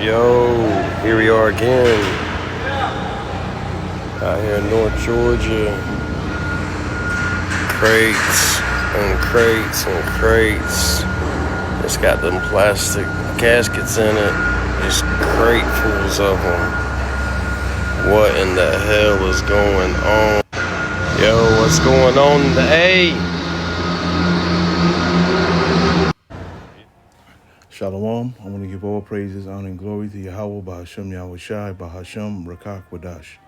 Yo, here we are again, out here in North Georgia. Crates and crates and crates. It's got them plastic caskets in it, just cratefuls of them. What in the hell is going on? Yo, what's going on in the A? Shalom. I want to give all praises, honor, and glory to Yahweh, Bahashem Yahushai, Bahashem Rakak Wadash.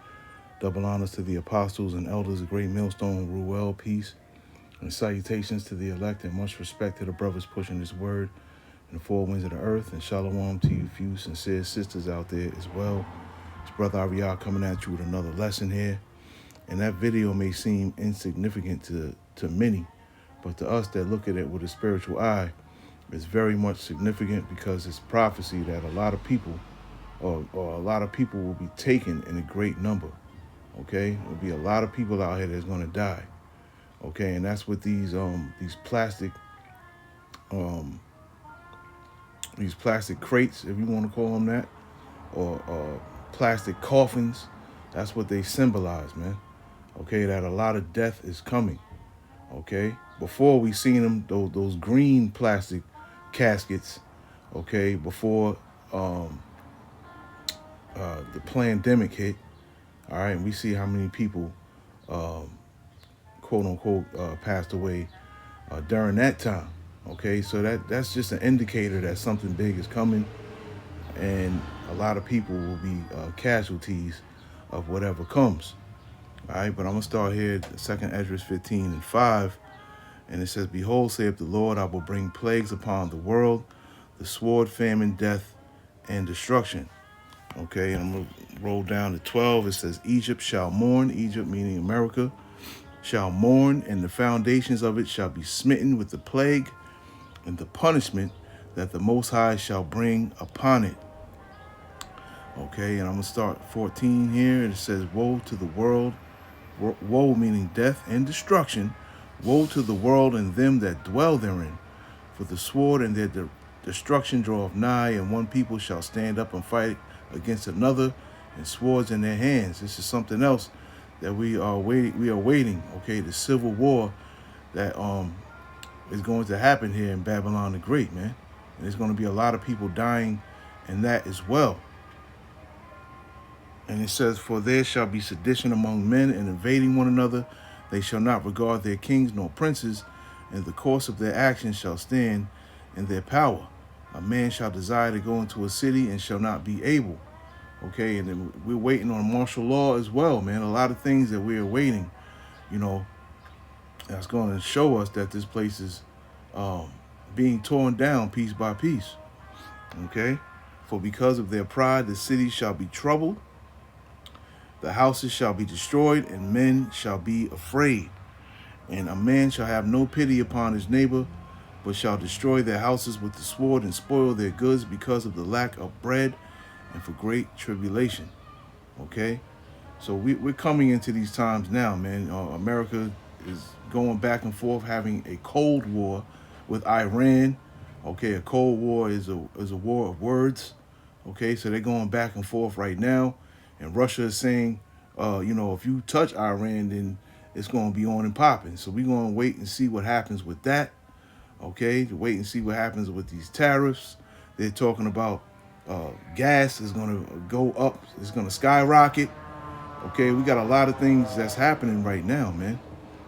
Double honors to the apostles and elders of Great Millstone, Ruel, peace, and salutations to the elect, and much respect to the brothers pushing this word in the four winds of the earth. And shalom to you few sincere sisters out there as well. It's Brother Ariel coming at you with another lesson here. And that video may seem insignificant to many, but to us that look at it with a spiritual eye, it's very much significant because it's prophecy that a lot of people or a lot of people will be taken in a great number. Okay, there'll be a lot of people out here that's going to die. Okay, and that's what these plastic crates, if you want to call them that, or plastic coffins, that's what they symbolize, man. Okay, that a lot of death is coming. Okay, before we seen them, those green plastic caskets, okay, before the pandemic hit, all right, and we see how many people, quote unquote, passed away during that time. Okay, so that's just an indicator that something big is coming, and a lot of people will be casualties of whatever comes. All right, but I'm gonna start here, 2nd Ezra 15:5. And it says, "Behold, saith the Lord, I will bring plagues upon the world, the sword, famine, death, and destruction." Okay, and I'm going to roll down to 12. It says, "Egypt shall mourn," Egypt meaning America, "shall mourn, and the foundations of it shall be smitten with the plague and the punishment that the Most High shall bring upon it." Okay, and I'm going to start 14 here. It says, "Woe to the world," woe meaning death and destruction, "woe to the world and them that dwell therein, for the sword and their destruction draweth nigh, and one people shall stand up and fight against another, and swords in their hands." This is something else that we are waiting. Okay, the civil war that is going to happen here in Babylon the Great, man. And there's going to be a lot of people dying in that as well. And it says, "For there shall be sedition among men, and invading one another. They shall not regard their kings nor princes, and the course of their actions shall stand in their power. A man shall desire to go into a city and shall not be able." Okay, and then we're waiting on martial law as well, man. A lot of things that we are waiting, that's going to show us that this place is being torn down piece by piece. Okay, "For because of their pride, the city shall be troubled. The houses shall be destroyed, and men shall be afraid. And a man shall have no pity upon his neighbor, but shall destroy their houses with the sword and spoil their goods because of the lack of bread and for great tribulation." Okay? So we're coming into these times now, man. America is going back and forth, having a Cold War with Iran. Okay, a Cold War is a war of words. Okay, so they're going back and forth right now. And Russia is saying, if you touch Iran, then it's going to be on and popping. So we're going to wait and see what happens with that. Okay, to wait and see what happens with these tariffs. They're talking about gas is going to go up. It's going to skyrocket. Okay, we got a lot of things that's happening right now, man.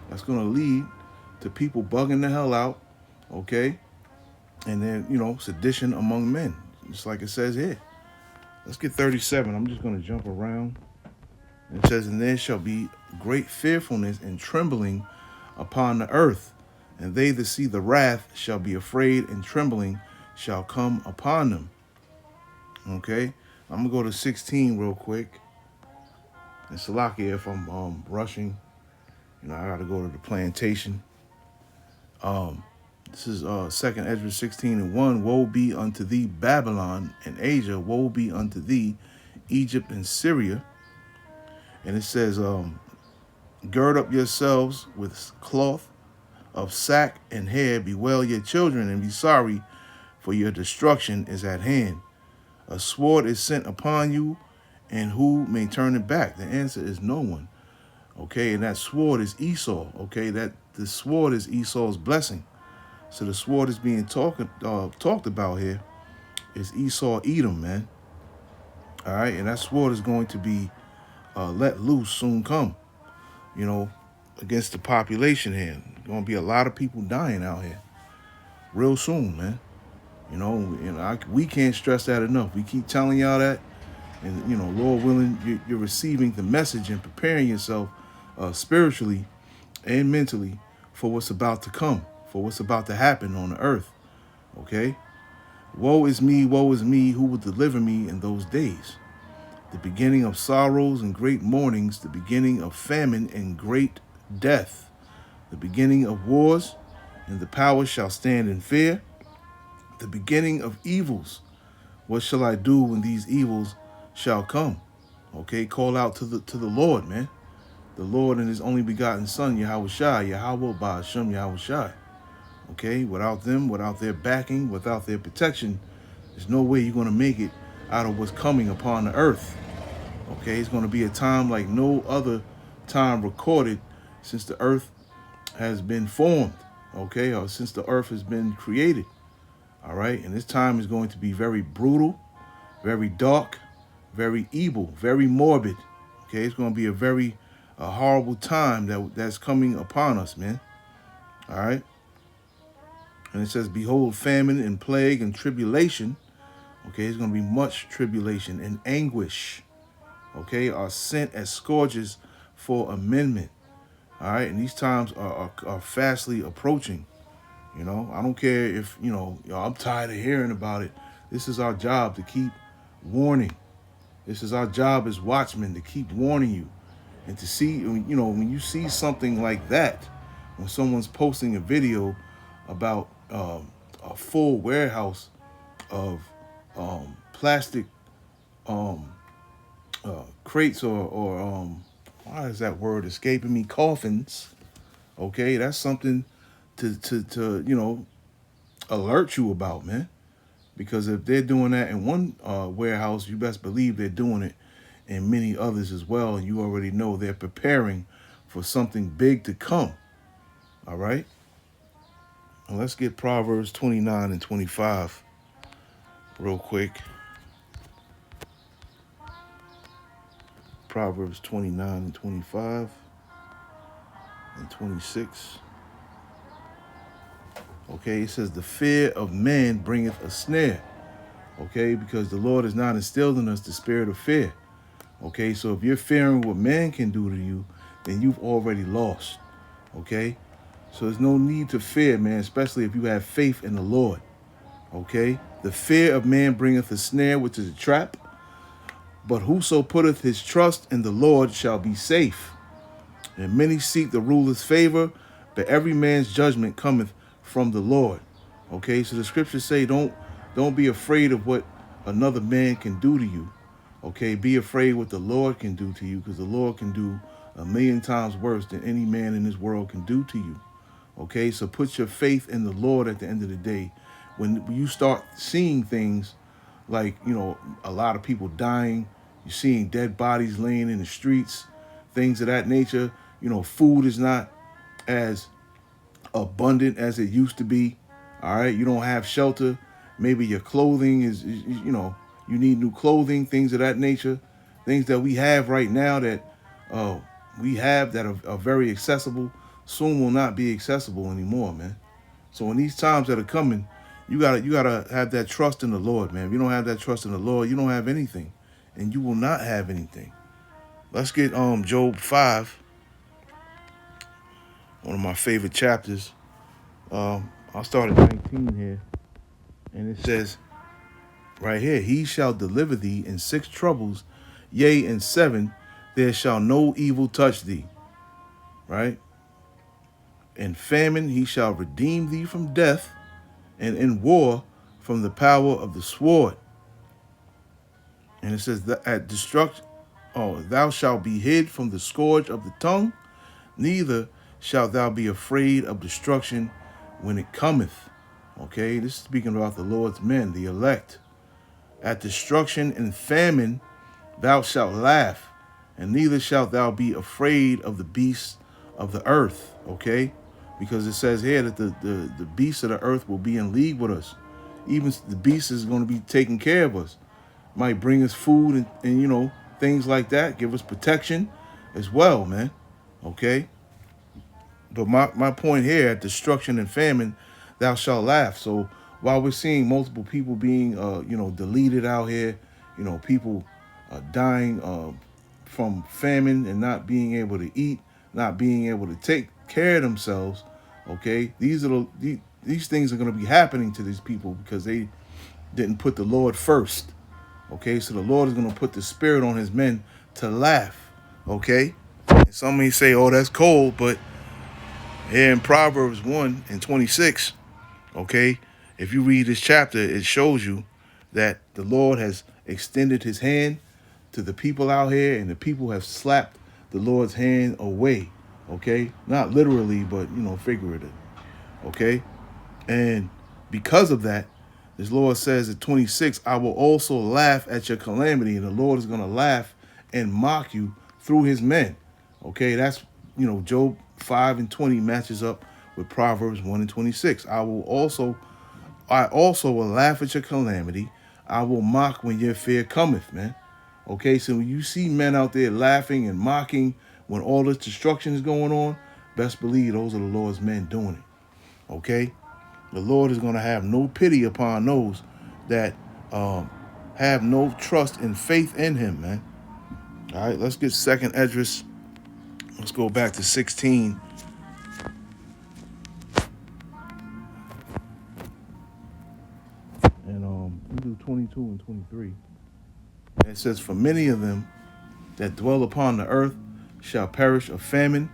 That's going to lead to people bugging the hell out. Okay, and then, sedition among men, just like it says here. Let's get 37. I'm just going to jump around. It says, "And there shall be great fearfulness and trembling upon the earth, and they that see the wrath shall be afraid, and trembling shall come upon them." Okay, I'm going to go to 16 real quick. And Salakia, if I'm rushing, I got to go to the plantation. This is 2nd Ezra 16:1. "Woe be unto thee, Babylon and Asia. Woe be unto thee, Egypt and Syria." And it says, "Gird up yourselves with cloth of sack and hair. Bewail your children and be sorry, for your destruction is at hand. A sword is sent upon you, and who may turn it back? The answer is no one. Okay, and that sword is Esau. Okay, that the sword is Esau's blessing. So the sword is being talked about here is Esau Edom, man. All right, and that sword is going to be let loose soon come. You know, against the population here. Going to be a lot of people dying out here real soon, man. We can't stress that enough. We keep telling y'all that, and Lord willing, you're receiving the message and preparing yourself spiritually and mentally for what's about to come, for what's about to happen on the earth. Okay? Woe is me, who will deliver me in those days? The beginning of sorrows and great mournings, the beginning of famine and great death, the beginning of wars, and the power shall stand in fear, the beginning of evils. What shall I do when these evils shall come? Okay, call out to the Lord, man. The Lord and his only begotten Son, Yahweh Ba'ashem Yahweh Shai. Okay, without them, without their backing, without their protection, there's no way you're going to make it out of what's coming upon the earth. Okay, it's going to be a time like no other time recorded since the earth has been formed, okay, or since the earth has been created. All right, and this time is going to be very brutal, very dark, very evil, very morbid. Okay, it's going to be a very horrible time that's coming upon us, man. All right. And it says, behold, famine and plague and tribulation. Okay, it's going to be much tribulation and anguish. Okay, are sent as scourges for amendment. All right, and these times are fastly approaching. I don't care if, I'm tired of hearing about it. This is our job to keep warning. This is our job as watchmen to keep warning you. And to see, when you see something like that, when someone's posting a video about a full warehouse of plastic crates or why is that word escaping me? Coffins. Okay, that's something to alert you about, man. Because if they're doing that in one warehouse, you best believe they're doing it in many others as well. And you already know they're preparing for something big to come. All right. Now let's get Proverbs 29 and 25 real quick. Proverbs 29 and 25 and 26. Okay, it says, the fear of man bringeth a snare. Okay, because the Lord has not instilled in us the spirit of fear. Okay, so if you're fearing what man can do to you, then you've already lost. Okay, so there's no need to fear, man, especially if you have faith in the Lord. Okay, the fear of man bringeth a snare, which is a trap. But whoso putteth his trust in the Lord shall be safe. And many seek the ruler's favor, but every man's judgment cometh from the Lord. Okay, so the scriptures say don't be afraid of what another man can do to you. Okay, be afraid what the Lord can do to you, because the Lord can do 1,000,000 times worse than any man in this world can do to you. Okay, so put your faith in the Lord at the end of the day. When you start seeing things like, a lot of people dying, you're seeing dead bodies laying in the streets, things of that nature. Food is not as abundant as it used to be. All right, you don't have shelter. Maybe your clothing is you need new clothing, things of that nature. Things that we have right now that are very accessible, soon will not be accessible anymore, man. So in these times that are coming, you gotta have that trust in the Lord, man. If you don't have that trust in the Lord, you don't have anything, and you will not have anything. Let's get Job 5, one of my favorite chapters. I'll start at 19 here, and it says right here, he shall deliver thee in 6 troubles, yea, in 7 there shall no evil touch thee. Right? In famine he shall redeem thee from death, and in war from the power of the sword. And it says that at destruction, thou shalt be hid from the scourge of the tongue, neither shalt thou be afraid of destruction when it cometh. Okay, this is speaking about the Lord's men, the elect. At destruction and famine thou shalt laugh, and neither shalt thou be afraid of the beasts of the earth. Okay? Because it says here that the beasts of the earth will be in league with us. Even the beast is going to be taking care of us. Might bring us food and things like that. Give us protection as well, man. Okay? But my point here, at destruction and famine, thou shalt laugh. So while we're seeing multiple people being, deleted out here, people dying from famine and not being able to eat, not being able to take care of themselves. Okay, these things are going to be happening to these people because they didn't put the Lord first. Okay, so the Lord is going to put the Spirit on His men to laugh. Okay, and some may say, "Oh, that's cold," but here in Proverbs 1:26, okay, if you read this chapter, it shows you that the Lord has extended His hand to the people out here, and the people have slapped the Lord's hand away. Okay, not literally, but figuratively. Okay, and because of that, this Lord says at 26, I will also laugh at your calamity, and the Lord is going to laugh and mock you through His men. Okay, that's Job 5:20 matches up with Proverbs 1:26. I also will laugh at your calamity. I will mock when your fear cometh, man. Okay, so when you see men out there laughing and mocking when all this destruction is going on, best believe those are the Lord's men doing it. Okay, the Lord is going to have no pity upon those that have no trust and faith in Him, man. All right, let's get 2nd Esdras. Let's go back to 16. And we do 22 and 23. And it says, for many of them that dwell upon the earth shall perish of famine,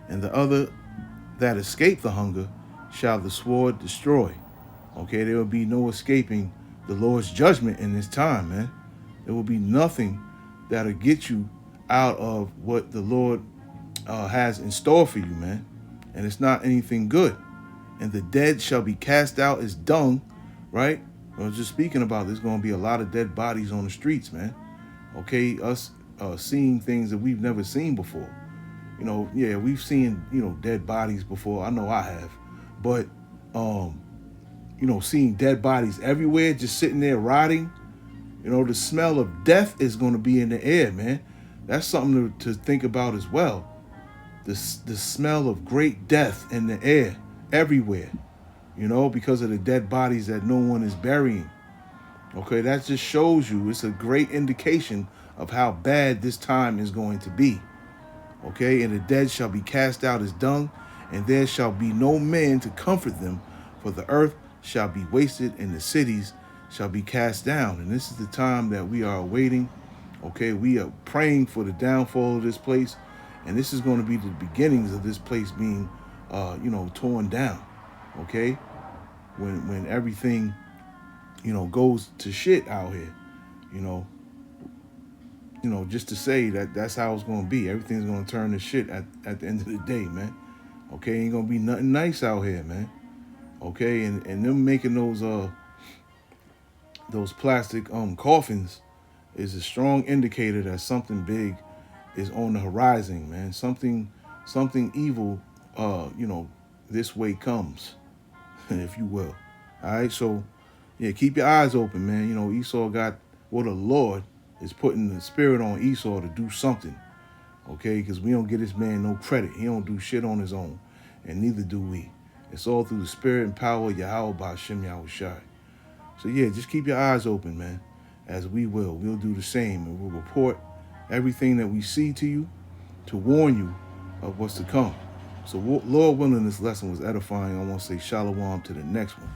and the other that escape the hunger shall the sword destroy. Okay, there will be no escaping the Lord's judgment in this time, man. There will be nothing that'll get you out of what the Lord has in store for you, man. And it's not anything good. And the dead shall be cast out as dung, right? I was just speaking about there's going to be a lot of dead bodies on the streets, man. Okay, us seeing things that we've never seen before. We've seen, dead bodies before. I know I have. But, seeing dead bodies everywhere, just sitting there rotting, the smell of death is going to be in the air, man. That's something to think about as well. The smell of great death in the air everywhere, because of the dead bodies that no one is burying. Okay, that just shows you, it's a great indication of how bad this time is going to be. Okay, and the dead shall be cast out as dung, and there shall be no man to comfort them, for the earth shall be wasted, and the cities shall be cast down. And this is the time that we are awaiting. Okay, we are praying for the downfall of this place, and this is going to be the beginnings of this place being, torn down. Okay, when everything, goes to shit out here, just to say that's how it's going to be. Everything's going to turn to shit at the end of the day, man. Okay, ain't going to be nothing nice out here, man. Okay, and them making those plastic coffins is a strong indicator that something big is on the horizon, man. Something evil, this way comes, if you will. All right, so yeah, keep your eyes open, man. Esau got the Lord is putting the spirit on Esau to do something. Okay, because we don't give this man no credit. He don't do shit on his own, and neither do we. It's all through the spirit and power of Yahweh B'Shem Yahushai. So yeah, just keep your eyes open, man, as we will. We'll do the same, and we'll report everything that we see to you to warn you of what's to come. So Lord willing, this lesson was edifying. I want to say shalom to the next one.